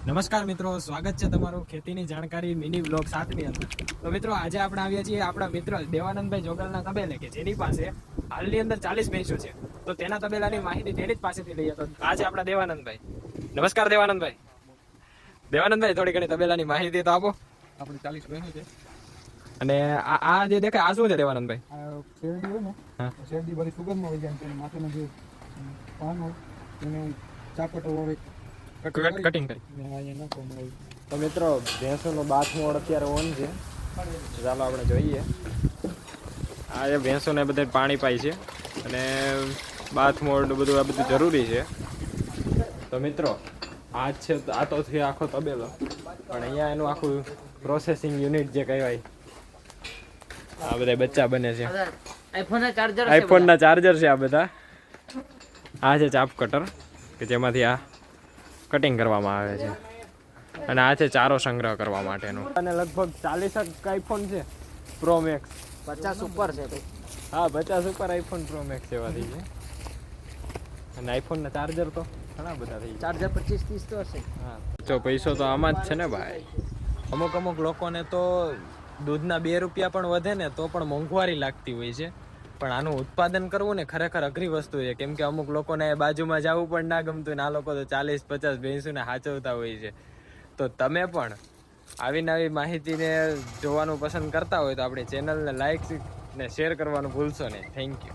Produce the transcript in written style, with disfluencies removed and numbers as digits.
નમસ્કાર મિત્રો, સ્વાગત છે તમારું ખેતીની જાણકારી મિની બ્લોગ 7ની અંદર. તો મિત્રો આજે આપણે આવ્યા છીએ આપણા મિત્ર દેવાનંદભાઈ જોગલના તબેલે, કે જેની પાસે હાલની અંદર 40 ભેંસો છે. તો તેના તબેલાની માહિતી તેની જ પાસેથી લઈએ. તો આજે આપણા દેવાનંદભાઈ. નમસ્કાર દેવાનંદભાઈ. દેવાનંદભાઈ, થોડી ઘણી તબેલાની માહિતી તો આપો. આપણે 40 ભેંસો છે. અને આ જે દેખાય આ શું છે દેવાનંદભાઈ? આ શેરડી હોય ને, હા. શેરડી બધી સુગંધમાં હોય જાય, તેની માથેનું જે પાન હોય એને ચાપટો હોય કટિંગ કરી. અહીંયા નાખવામાં આવે. તો મિત્રો ભેંસોનો બાથ મોડ અત્યારે ઓન છે. ચાલો આપણે જોઈએ. આ જે ભેંસોને બધે પાણી પાય છે અને બાથ મોડ બધું આ બધું જરૂરી છે. તો મિત્રો આ છે, આ તો છે આખો તબેલો, પણ અહીંયા એનું આખું પ્રોસેસિંગ યુનિટ જે કહેવાય, આ બધા બચ્ચા બને છે. આઈફોનના ચાર્જર છે આ બધા. આ છે ચાપ કટર, કે જેમાંથી આ કટિંગ કરવામાં આવે છે. અને આ છે ચારો સંગ્રહ કરવા માટેનું. અને લગભગ 40 આઈફોન છે પ્રો મેક્સ. 50 ઉપર છે ભાઈ. હા, 50 ઉપર આઈફોન પ્રો મેક્સ એવાથી છે. અને આઈફોનના ચાર્જર તો ઘણા બધા થઈ ગયા. ચાર્જર 25-30 તો હશે. હા, જો પૈસો તો આમાં જ છે ને ભાઈ. અમુક લોકોને તો દૂધના 2 રૂપિયા પણ વધે ને તો પણ મોંઘવારી લાગતી હોય છે. પણ આનું ઉત્પાદન કરવું ને ખરેખર અઘરી વસ્તુ છે, કેમ કે અમુક લોકોને બાજુમાં જવું પણ ના ગમતું ને આ લોકો તો 40-50 ભેંસોને સાચવતા હોય છે. તો તમે પણ આવી નવી માહિતીને જોવાનું પસંદ કરતા હોય તો આપણી ચેનલને લાઈક ને શેર કરવાનું ભૂલશો નહીં. Thank you.